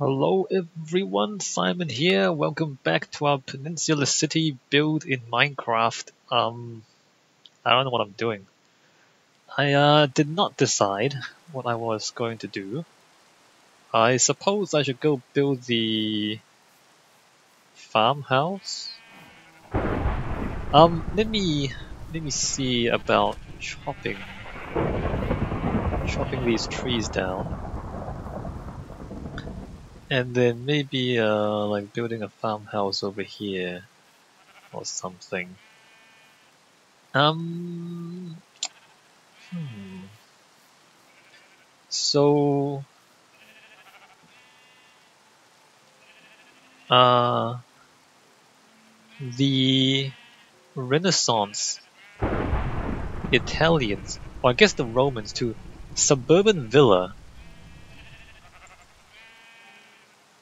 Hello everyone, Simon here. Welcome back to our Peninsular City build in Minecraft. I don't know what I'm doing. I did not decide what I was going to do. I suppose I should go build the farmhouse. Let me see about chopping these trees down. And then maybe like building a farmhouse over here or something. Hmm. So, the Renaissance Italians, or I guess the Romans too, suburban villa.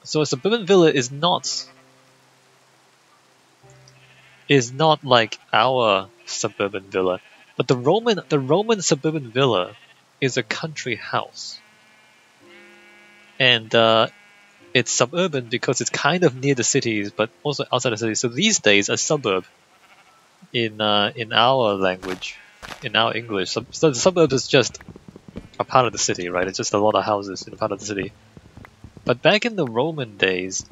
So a suburban villa is not like our suburban villa, but the Roman suburban villa is a country house, and it's suburban because it's kind of near the cities, but also outside the city. So these days, a suburb in our language, in our English, so the suburb is just a part of the city, right? It's just a lot of houses in a part of the city. But back in the Roman days,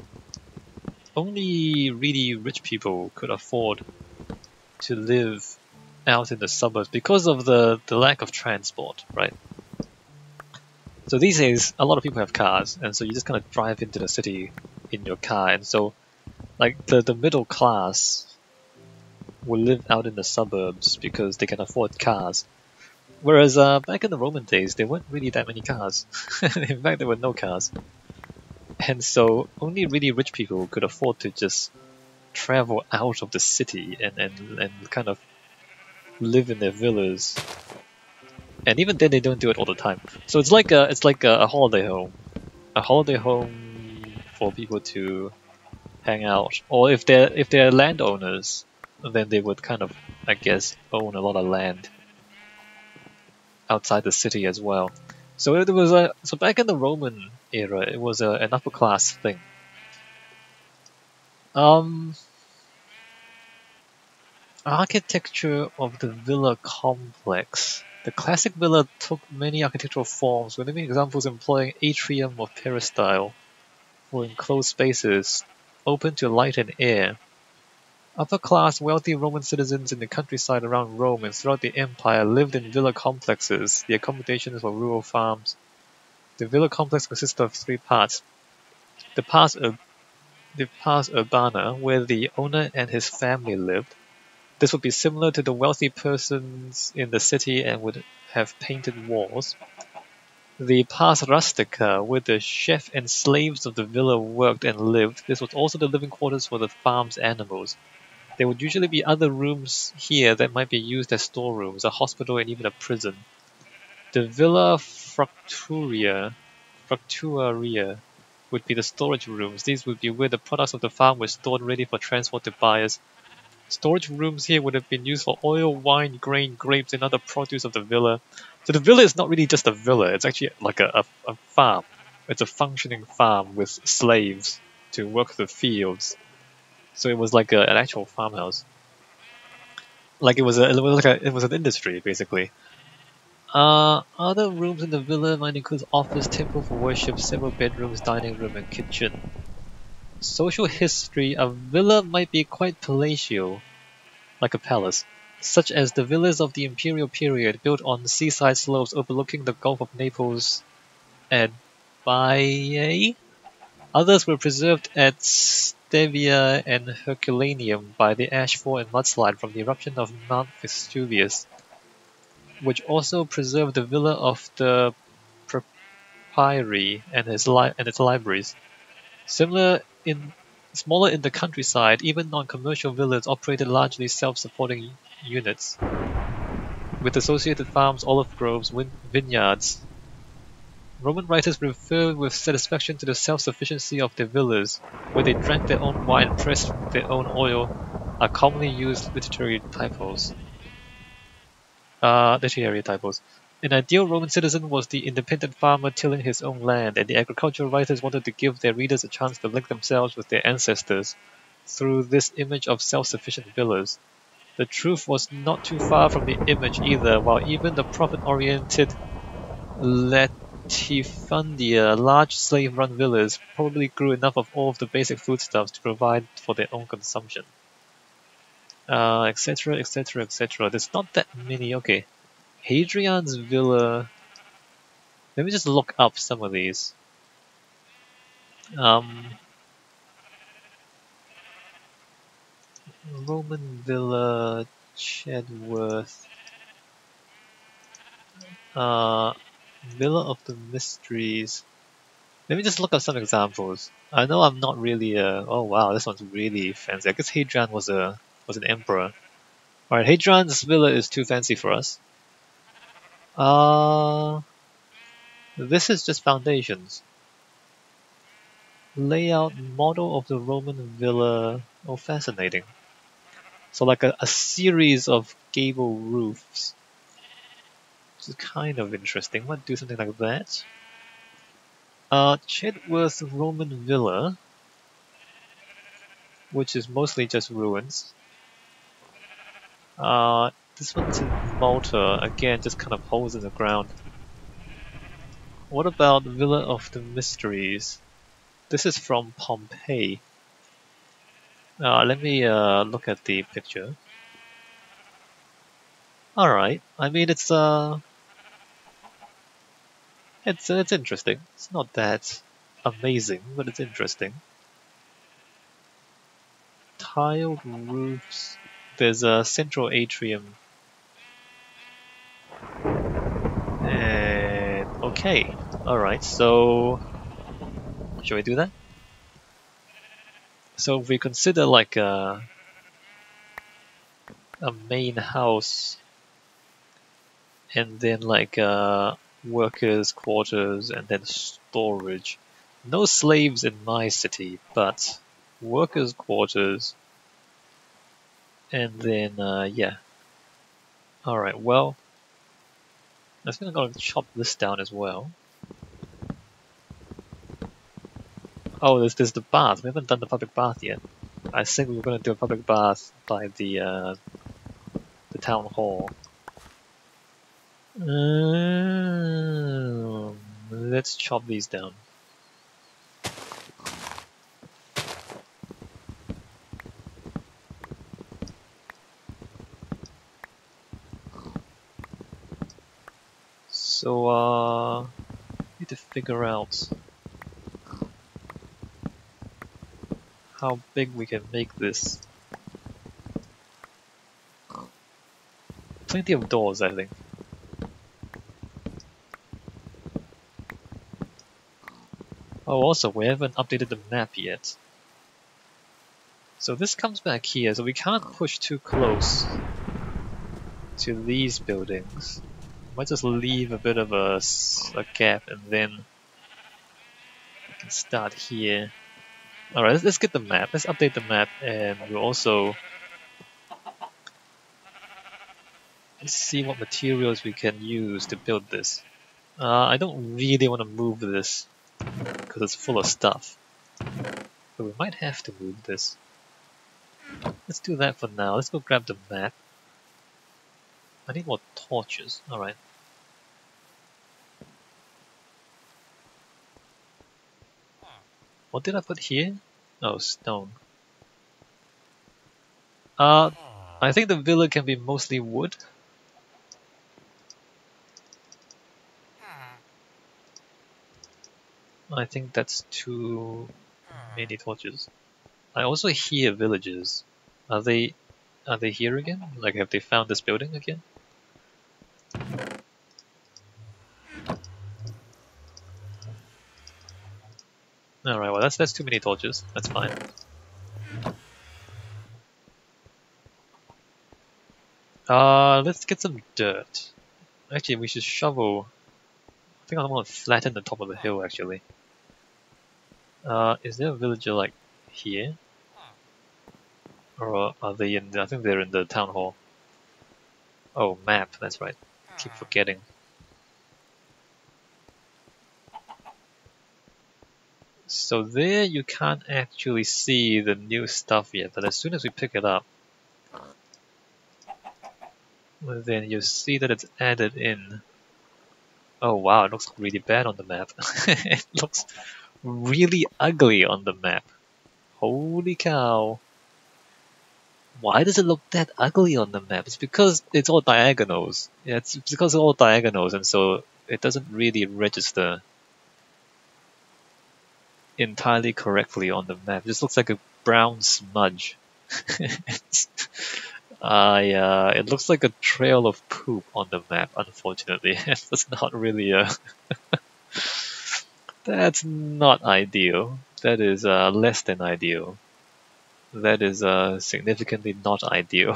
only really rich people could afford to live out in the suburbs because of the lack of transport, right? So these days, a lot of people have cars, and so you just kind of drive into the city in your car, and so like the middle class will live out in the suburbs because they can afford cars. Whereas back in the Roman days, there weren't really that many cars. In fact, there were no cars. And so only really rich people could afford to just travel out of the city and kind of live in their villas. And even then, they don't do it all the time. So it's like a holiday home for people to hang out. Or if they're landowners, then they would kind of, I guess, own a lot of land outside the city as well. So it was so back in the Roman era, it was an upper class thing. Architecture of the villa complex. The classic villa took many architectural forms, with many examples employing atrium or peristyle for enclosed spaces open to light and air. Upper-class, wealthy Roman citizens in the countryside around Rome and throughout the empire lived in villa complexes, the accommodations for rural farms. The villa complex consists of three parts. The pars urbana, where the owner and his family lived. This would be similar to the wealthy persons in the city and would have painted walls. The pars rustica, where the chef and slaves of the villa worked and lived. This was also the living quarters for the farm's animals. There would usually be other rooms here that might be used as storerooms, a hospital, and even a prison. The villa fructuaria would be the storage rooms. These would be where the products of the farm were stored ready for transport to buyers. Storage rooms here would have been used for oil, wine, grain, grapes, and other produce of the villa. So the villa is not really just a villa, it's actually like a farm. It's a functioning farm with slaves to work the fields. So it was like an actual farmhouse. Like it was an industry basically. Other rooms in the villa might include office, temple for worship, several bedrooms, dining room, and kitchen. Social history: a villa might be quite palatial, like a palace, such as the villas of the imperial period, built on seaside slopes overlooking the Gulf of Naples and Baiae. Others were preserved at Stevia and Herculaneum by the ashfall and mudslide from the eruption of Mount Vesuvius, which also preserved the villa of the Propyri and its libraries. Smaller in the countryside, even non-commercial villas operated largely self-supporting units, with associated farms, olive groves, vineyards. Roman writers refer with satisfaction to the self-sufficiency of their villas, where they drank their own wine, pressed their own oil, are commonly used literary typos. An ideal Roman citizen was the independent farmer tilling his own land, and the agricultural writers wanted to give their readers a chance to link themselves with their ancestors through this image of self-sufficient villas. The truth was not too far from the image either. While even the profit-oriented latifundia, large slave-run villas, probably grew enough of all of the basic foodstuffs to provide for their own consumption. Etc., etc., etc. There's not that many. Okay. Hadrian's villa. Let me just look up some of these. Roman villa, Chedworth. Villa of the Mysteries. Let me just look up some examples. I know I'm not really a. Oh wow, this one's really fancy. I guess Hadrian was an emperor. All right, Hadrian's villa is too fancy for us. This is just foundations. Layout model of the Roman villa. Oh, fascinating. So like a series of gable roofs. Which is kind of interesting. Might do something like that. Chedworth Roman villa, which is mostly just ruins. This one's in Malta, again, just kind of holes in the ground. What about Villa of the Mysteries? This is from Pompeii. Let me look at the picture. All right. I mean, it's interesting. It's not that amazing, but it's interesting. Tiled roofs. There's a central atrium. And okay. All right. So, shall we do that? So if we consider like a main house, and then like workers' quarters, and then storage. No slaves in my city, but workers' quarters, and then yeah. All right. Well, I think I'm gonna chop this down as well. Oh, there's the bath. We haven't done the public bath yet. I think we were gonna do a public bath by the town hall. Let's chop these down. So, need to figure out how big we can make this. Plenty of doors, I think. Oh, also, we haven't updated the map yet. So this comes back here, so we can't push too close to these buildings. Might just leave a bit of a gap, and then we can start here. Alright, let's get the map. Let's update the map, and we'll also see what materials we can use to build this. I don't really want to move this because it's full of stuff. But we might have to move this. Let's do that for now. Let's go grab the map. I need more torches. Alright. What did I put here? Oh, stone. I think the villa can be mostly wood. I think that's too many torches. I also hear villagers. Are they here again? Like, have they found this building again? Alright, well that's too many torches. That's fine. Let's get some dirt. Actually, we should shovel. I think I want to flatten the top of the hill, actually. Is there a villager, like, here? Or are they in I think they're in the town hall. Oh, map, that's right. Keep forgetting. So there you can't actually see the new stuff yet, but as soon as we pick it up, then you see that it's added in. Oh wow, it looks really bad on the map. It looks really ugly on the map. Holy cow. Why does it look that ugly on the map? It's because it's all diagonals. Yeah, it's because it's all diagonals, and so it doesn't really register entirely correctly on the map. It just looks like a brown smudge. It looks like a trail of poop on the map, unfortunately. That's not really a... That's not ideal. That is less than ideal. That is significantly not ideal.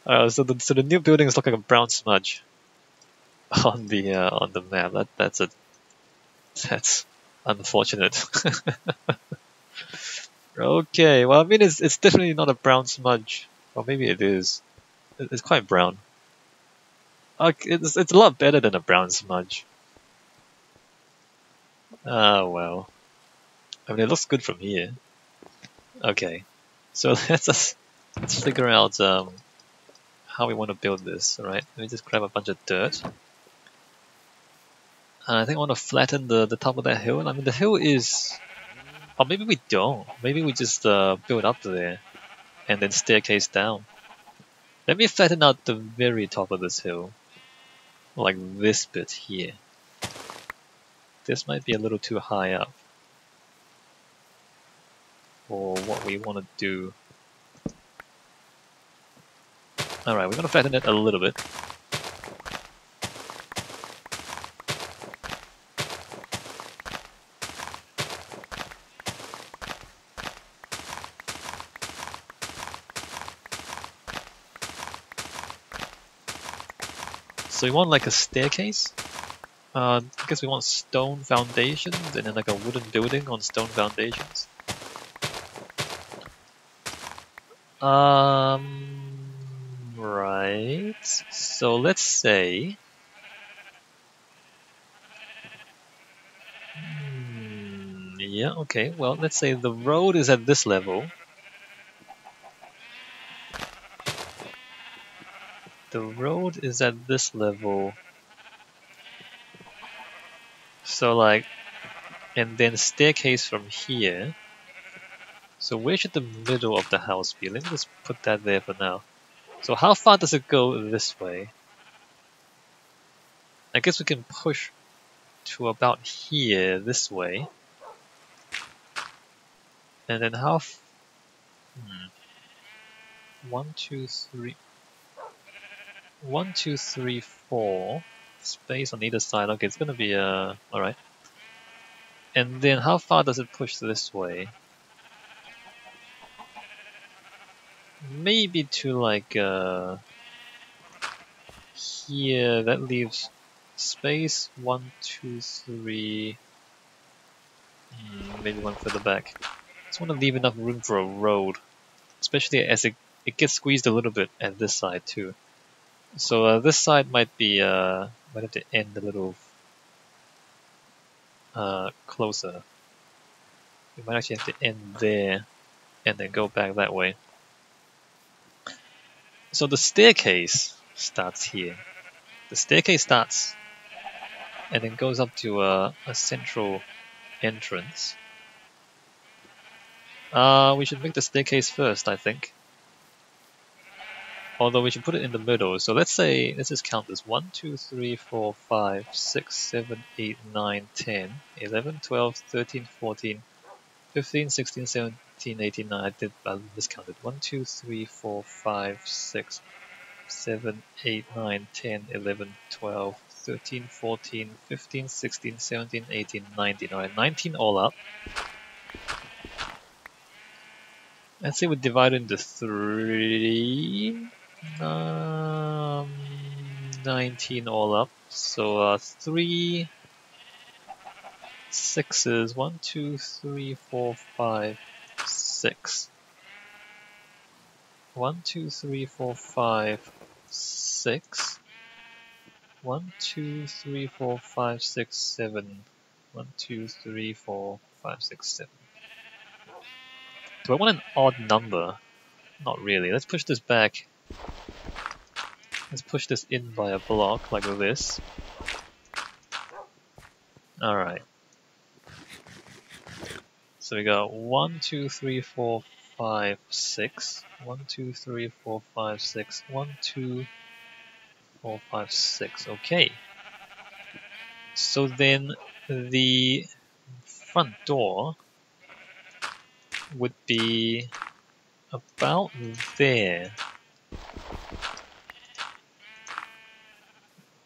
So the new buildings look like a brown smudge on the map. That's unfortunate. Okay, well I mean it's definitely not a brown smudge, or maybe it is. It's quite brown. It's a lot better than a brown smudge. Ah well, I mean it looks good from here. Okay, so let's figure out how we want to build this. All right, let me just grab a bunch of dirt. And I think I want to flatten the top of that hill. I mean the hill is, or maybe we don't. Maybe we just build up there and then staircase down. Let me flatten out the very top of this hill, like this bit here. This might be a little too high up for what we want to do. Alright, we're going to flatten it a little bit. So we want like a staircase. I guess we want stone foundations and then like a wooden building on stone foundations. Right. So let's say... yeah, okay. Well, let's say the road is at this level. The road is at this level. So like, and then staircase from here. So where should the middle of the house be? Let me just put that there for now. So how far does it go this way? I guess we can push to about here this way. And then how... 1, 2, 3... 1, 2, 3, 4. Space on either side. Okay, it's gonna be alright. And then how far does it push this way? Maybe to like here. That leaves space 1, 2, 3. Maybe one further back. Just want to leave enough room for a road, especially as it gets squeezed a little bit at this side too. So this side might be might have to end a little closer. We might actually have to end there and then go back that way. So the staircase starts here. The staircase starts and then goes up to a central entrance. We should make the staircase first, I think. Although we should put it in the middle. So let's just count this. 1, 2, 3, 4, 5, 6, 7, 8, 9, 10, 11, 12, 13, 14, 15, 16, 17, 18, 19. I miscounted. 1, 2, 3, 4, 5, 6, 7, 8, 9, 10, 11, 12, 13, 14, 15, 16, 17, 18, 19. Alright, 19 all up. Let's say we divide it into 3. 19 all up. So 3 6s. 1, 2, 3, 4, 5, 6. 1, 2, 3, 4, 5, 6. 1, 2, 3, 4, 5, 6, 7. 1, 2, 3, 4, 5, 6, 7. Do I want an odd number? Not really. Let's push this back. Let's push this in by a block like this. Alright. So we got 1, 2, 3, 4, 5, 6. 1, 2, 3, 4, 5, 6. 1, 2, 4, 5, 6. Okay. So then the front door would be about there.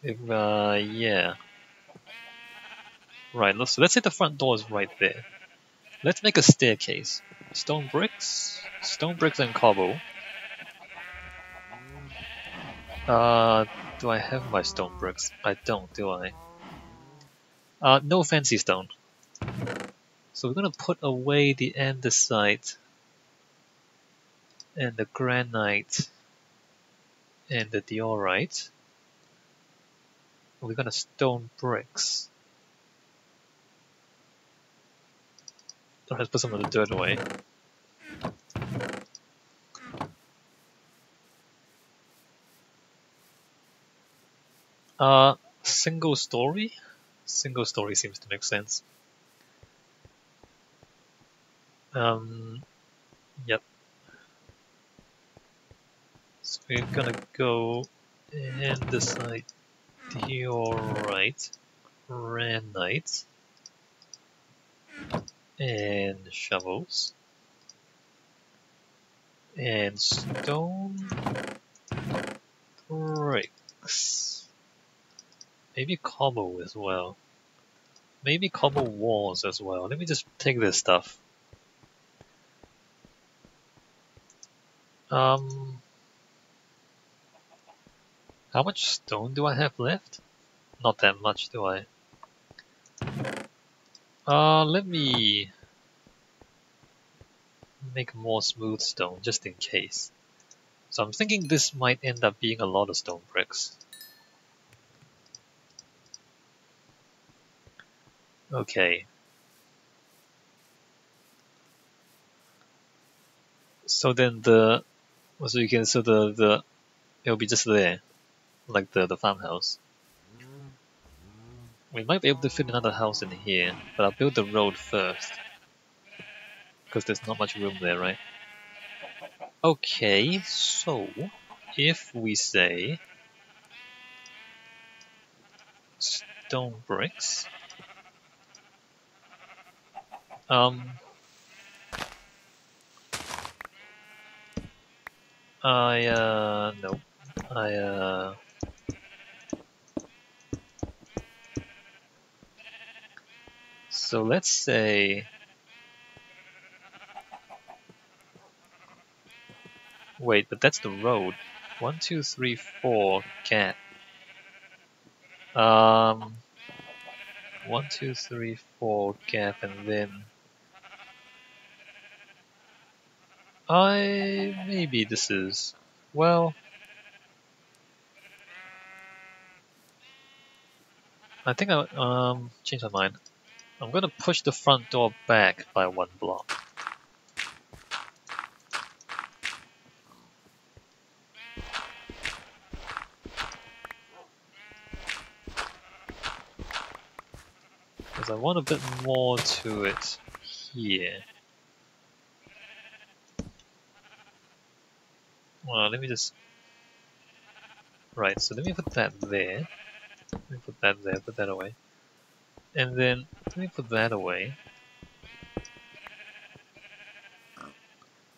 If, yeah. Right, so let's say the front door is right there. Let's make a staircase. Stone bricks and cobble. Do I have my stone bricks? I don't, do I? No fancy stone. So we're gonna put away the andesite and the granite and the diorite. We're gonna stone bricks. Let's put some of the dirt away. Single story? Single story seems to make sense. Yep. So we're gonna go andesite, diorite, granite, and shovels, and stone bricks. Maybe cobble as well. Maybe cobble walls as well. Let me just take this stuff. How much stone do I have left? Not that much, do I? Let me make more smooth stone just in case. So I'm thinking this might end up being a lot of stone bricks. Okay. So then so it'll be just there, like the farmhouse. We might be able to fit another house in here, but I'll build the road first. Because there's not much room there, right? Okay, so if we say stone bricks, no. So let's say, wait, but that's the road. 1, 2, 3, 4 gap. 1, 2, 3, 4 gap, and then maybe this is, well, I think I change my mind. I'm gonna push the front door back by 1 block. Because I want a bit more to it here. Well, let me just... Right, so let me put that there. Let me put that there, put that away. And then, let me put that away.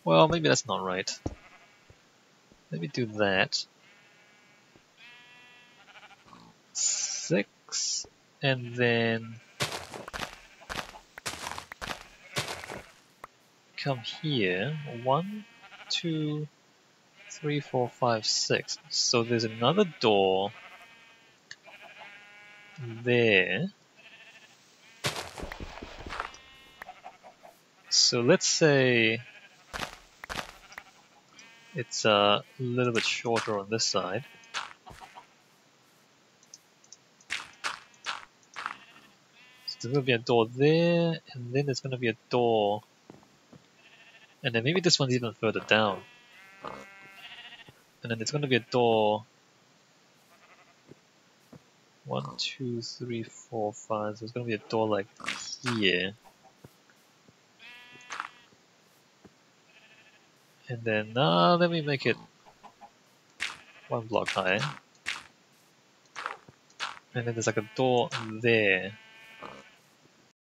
Well, maybe that's not right. Let me do that. 6, and then... come here. 1, 2, 3, 4, 5, 6. So there's another door there. So let's say it's a little bit shorter on this side. there's gonna be a door there, and then there's gonna be a door, and then maybe this one's even further down, and then there's gonna be a door. 1, 2, 3, 4, 5. So there's gonna be a door like here, and then let me make it 1 block high, and then there's like a door there.